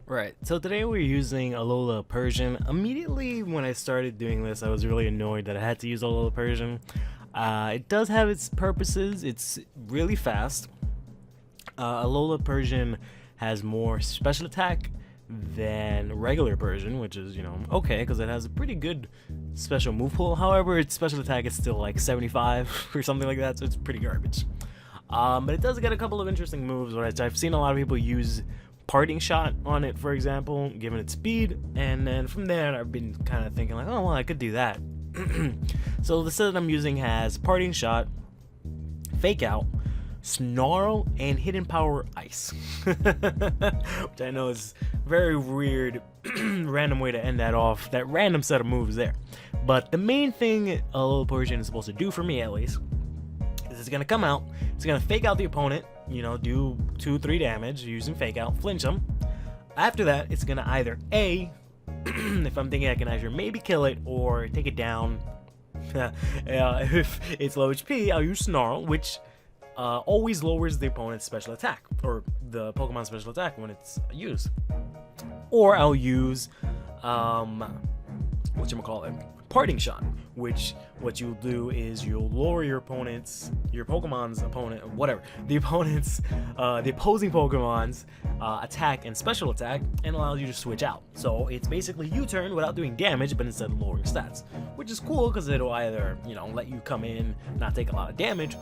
Right, so today we're using Alola-Persian. Immediately when I started doing this, I was really annoyed that I had to use Alola-Persian. It does have its purposes. It's really fast. Alola-Persian has more special attack than regular Persian, which is, okay, because it has a pretty good special move pool. However, its special attack is still like 75 or something like that, so it's pretty garbage. But it does get a couple of interesting moves, which I've seen a lot of people use parting shot on it, for example, given its speed, and then from there I've been kind of thinking like, oh well, I could do that. So the set that I'm using has parting shot, fake out, snarl, and hidden power ice, which I know is very weird random way to end that off, that random set of moves there. But the main thing Alola-Persian is supposed to do, for me at least, is it's gonna come out, it's gonna fake out the opponent, do 2-3 damage using fake out, flinch them. After that, it's gonna either A, if I'm thinking I can either maybe kill it or take it down. If it's low HP, I'll use Snarl, which always lowers the opponent's special attack, or the Pokemon special attack when it's used. Or I'll use whatchamacallit, Parting Shot, which what you'll do is you'll lower your Pokemon's opponent, whatever, the opposing Pokemon's attack and special attack, and allows you to switch out. So it's basically U-turn without doing damage, but instead of lowering stats, which is cool because it'll either, let you come in, not take a lot of damage,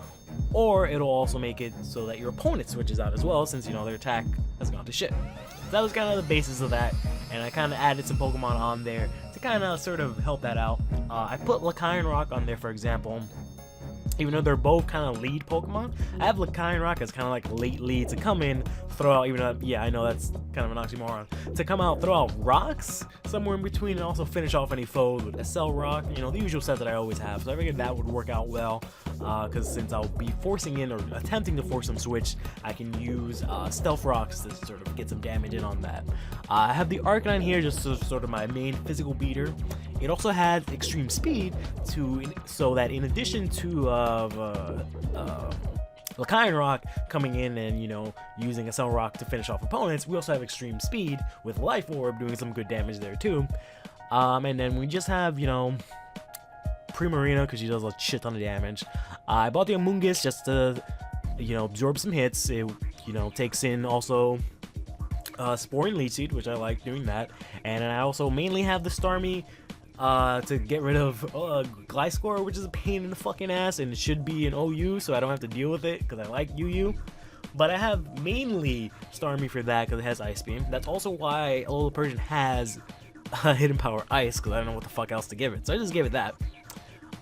or it'll also make it so that your opponent switches out as well, since, their attack has gone to shit. So that was kind of the basis of that, and I kind of added some Pokemon on there to kind of sort of help that out. I put Rock on there, for example, even though they're both kind of lead Pokemon. I have Rock as kind of like late lead to come in, throw out, even though, yeah, I know that's kind of an oxymoron, to come out, throw out rocks somewhere in between, and also finish off any foes with SL Rock, the usual set that I always have. So I figured that would work out well, because since I'll be forcing in, or attempting to force some switch, I can use Stealth Rocks to sort of get some damage in on that. I have the Arcanine here just sort of my main physical beater. It also has extreme speed so that in addition to Rock coming in and using a Cell Rock to finish off opponents, we also have extreme speed with Life Orb doing some good damage there too. And then we just have Primarina because she does a shit ton of damage. I bought the Amoonguss just to absorb some hits. It takes in also Spore and Leech Seed, which I like doing that, and I also mainly have the Starmie to get rid of Gliscor, which is a pain in the fucking ass, and it should be an OU, so I don't have to deal with it, because I like UU. But I have mainly Starmie for that, because it has Ice Beam. That's also why Alola-Persian has Hidden Power Ice, because I don't know what the fuck else to give it. So I just gave it that.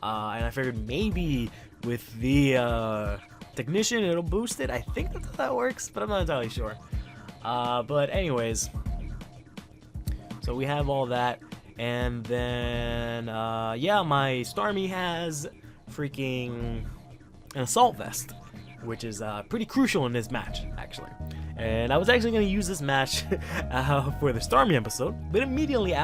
And I figured maybe with the Technician, it'll boost it. I think that's how that works, but I'm not entirely sure. But anyways, so we have all that. And then, yeah, my Starmie has freaking an Assault Vest, which is pretty crucial in this match, actually. And I was actually going to use this match for the Starmie episode, but immediately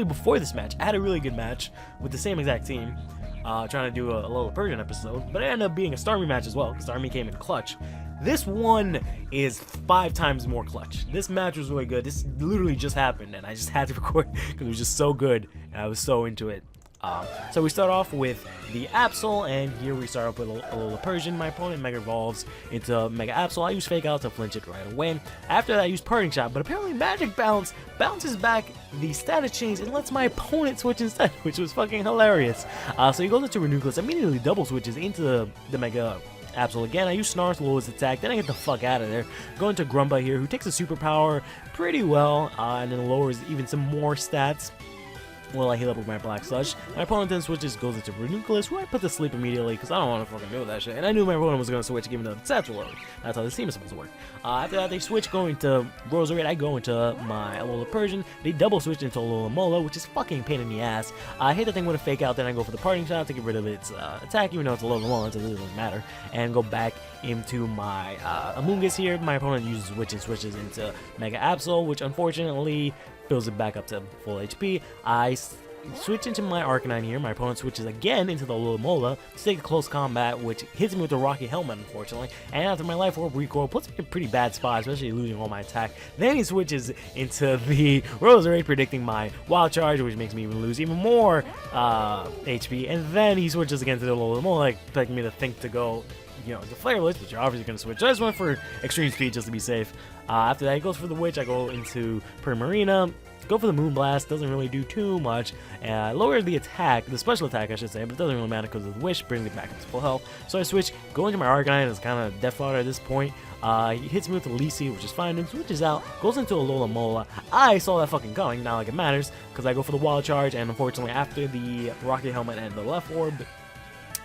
before this match, I had a really good match with the same exact team, trying to do a Alola-Persian episode, but it ended up being a Starmie match as well, because Starmie came in clutch. This one is 5 times more clutch. This match was really good. This literally just happened, and I just had to record because it was just so good, and I was so into it. So we start off with the Absol, and here we start off with Alola-Persian. My opponent Mega Evolves into Mega Absol. I use Fake Out to flinch it right away. After that, I use Parting Shot, but apparently Magic Bounce bounces back the status change and lets my opponent switch instead, which was fucking hilarious. So he goes into Renucleus, immediately double switches into the Mega Absol again. I use Snarl to lower his attack, then I get the fuck out of there. Go into Grumba here, who takes a superpower pretty well, and then lowers even some more stats. Well, I heal up with my Black Sludge. My opponent then switches, goes into Renucleus, who I put to sleep immediately because I don't want to fucking do that shit. And I knew my opponent was going to switch given the stats were low. That's how this team is supposed to work. After that, they switch going to Roserade. I go into my Alola-Persian. They double switch into Alola-Mola, which is fucking pain in the ass. I hit the thing with a Fake Out, then I go for the Parting Shot to get rid of its attack, even though it's Alola-Mola, so it doesn't matter. And go back into my Amoonguss here. My opponent uses switches into Mega Absol, which unfortunately fills it back up to full HP. I switch into my Arcanine here. My opponent switches again into the Alola-Mola to take a close combat, which hits me with the Rocky Helmet, unfortunately. And after my Life Orb recoil, puts me in a pretty bad spot, especially losing all my attack. Then he switches into the Roserade, predicting my Wild Charge, which makes me even lose even more HP. And then he switches again to the Alola-Mola, expecting me to think to go, you know, the Flareless, which you're obviously going to switch. So I just went for extreme speed just to be safe. After that, he goes for the Witch. I go into Primarina. Go for the Moonblast, doesn't really do too much. Lower the attack, the special attack I should say, but it doesn't really matter because of the Wish, brings me back into full health. So I switch, go into my Arcanine, it's kind of death fodder at this point. He hits me with the Lisi, which is fine, and switches out, goes into a Alola-Mola. I saw that fucking coming, not like it matters, because I go for the Wild Charge, and unfortunately after the Rocky Helmet and the Left Orb,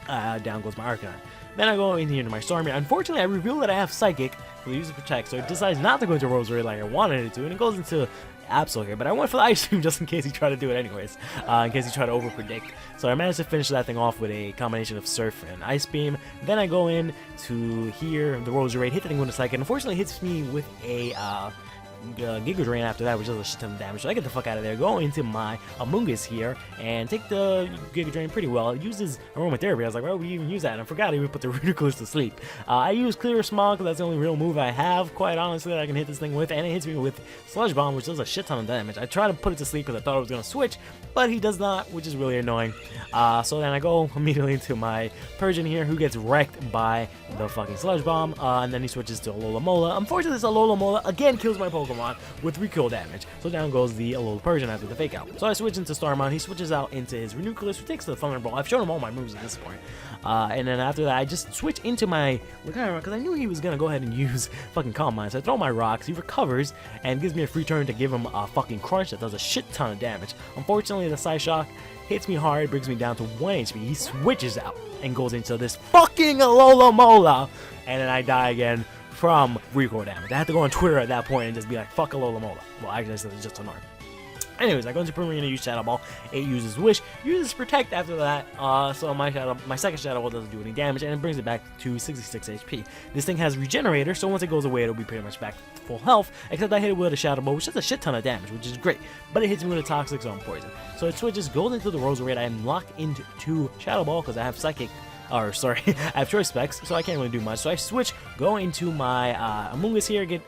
down goes my Arcanine. Then I go in here into my Starmie. Unfortunately, I reveal that I have Psychic for the use of Protect, so it decides not to go into Roserade like I wanted it to, and it goes into Absol here, but I went for the Ice Beam just in case he tried to do it anyways, in case he tried to overpredict. So I managed to finish that thing off with a combination of Surf and Ice Beam. Then I go in to here, the Roserade, hit the thing with a Psychic, and unfortunately hits me with a Giga Drain after that, which does a shit ton of damage. So I get the fuck out of there, go into my Amoonguss here, and take the Giga Drain pretty well. It uses Aromatherapy. I was like, why would we even use that? And I forgot I even put the Ridiculous to sleep. I use Clear Smog because that's the only real move I have, quite honestly, that I can hit this thing with, and it hits me with Sludge Bomb, which does a shit ton of damage. I try to put it to sleep because I thought it was going to switch, but he does not, which is really annoying. So then I go immediately into my Persian here, who gets wrecked by the fucking Sludge Bomb, and then he switches to Alola-Mola. Unfortunately, this Alola-Mola again kills my Pokemon with recoil damage. So down goes the Alola-Persian after the fake out. So I switch into Starmon. He switches out into his Ranunculus, who takes the Thunderbolt. I've shown him all my moves at this point. And then after that, I just switch into my Lucario because I knew he was going to go ahead and use fucking Calm Mind. So I throw my rocks. He recovers and gives me a free turn to give him a fucking Crunch that does a shit ton of damage. Unfortunately, the Psyshock hits me hard, brings me down to 1 HP. He switches out and goes into this fucking Alola-Mola. And then I die again from recoil damage. I had to go on Twitter at that point and just be like, fuck Alola-Mola. Well, actually, it's just annoying. Anyways, I go into Primarina, use Shadow Ball. It uses Wish, uses Protect after that. So my second Shadow Ball doesn't do any damage, and it brings it back to 66 HP. This thing has Regenerator, so once it goes away, it'll be pretty much back to full health. Except I hit it with a Shadow Ball, which does a shit ton of damage, which is great. But it hits me with a Toxic Zone Poison. So it switches, goes into the Roserade. I am locked into Shadow Ball because I have Psychic. Or sorry, I have Choice Specs, so I can't really do much. So I switch, go into my Amoonguss here, get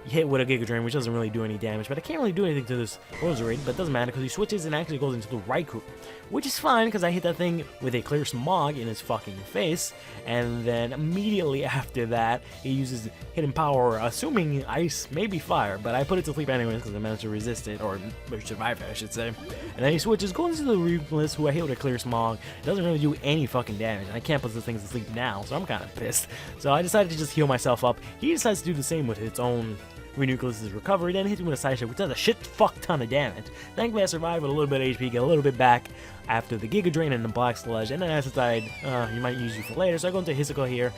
hit with a Giga Drain, which doesn't really do any damage, but I can't really do anything to this Roserade, but it doesn't matter because he switches and actually goes into the Raikou, which is fine because I hit that thing with a Clear Smog in his fucking face, and then immediately after that, he uses Hidden Power, assuming Ice, maybe Fire, but I put it to sleep anyways because I managed to resist it, or survive it, I should say. And then he switches, goes into the Ruthless, who I hit with a Clear Smog. It doesn't really do any fucking damage, and I can't put this thing to sleep now, so I'm kind of pissed. So I decided to just heal myself up. He decides to do the same with its own Ranunculus' recovery, then hits me with a Side Shot, which does a shit fuck ton of damage. Thankfully I survived with a little bit of HP, get a little bit back after the Giga Drain and the Black Sludge, and then I decide, you might use you for later, so I go into Hisuian here.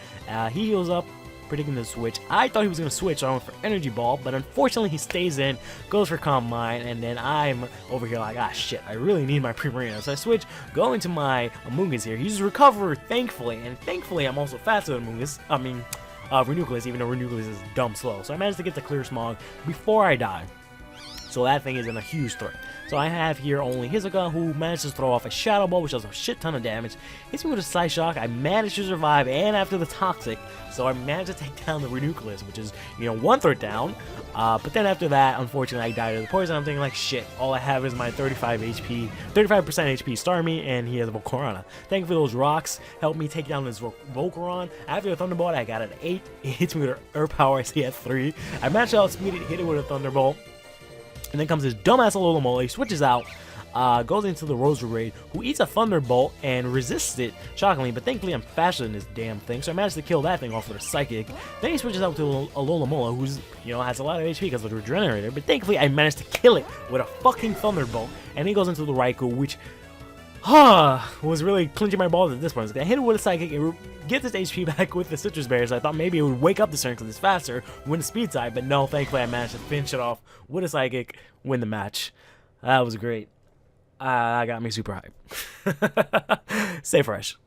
He heals up, predicting the switch. I thought he was going to switch, so I went for Energy Ball, but unfortunately he stays in, goes for Calm Mind, and then I'm over here like, ah shit, I really need my Primarina. So I switch, go into my Amoonguss here. He uses Recover, thankfully, and thankfully I'm also faster than Amoonguss. Ranunculus, even though Ranunculus is dumb slow. So I managed to get the Clear Smog before I die. So that thing is in a huge threat. So I have here only Hisuian, who managed to throw off a Shadow Ball, which does a shit ton of damage. Hits me with a Psyshock. I managed to survive, and after the Toxic, so I managed to take down the Ranunculus, which is, 1/3 down. But then after that, unfortunately, I died of the poison. I'm thinking like, shit, all I have is my 35% HP Starmie, and he has a Volcarona. Thankfully, those rocks helped me take down this Volcaron. After the Thunderbolt, I got an 8. It hits me with an Earth Power. I see at 3. I managed to outspeed it, hit it with a Thunderbolt. And then comes this dumbass Alola-Mola. He switches out, goes into the Roserade, who eats a Thunderbolt and resists it, shockingly, but thankfully I'm faster than this damn thing, so I managed to kill that thing off with a Psychic. Then he switches out to Alola-Mola, who's, has a lot of HP because of the Regenerator, but thankfully I managed to kill it with a fucking Thunderbolt, and he goes into the Raikou, which was really clinching my balls at this point. I hit it with a Psychic, it gets its HP back with the Citrus Berry, so I thought maybe it would wake up this turn because it's faster, win the speed side, but no, thankfully I managed to finish it off with a Psychic, win the match. That was great. That got me super hyped. Stay fresh.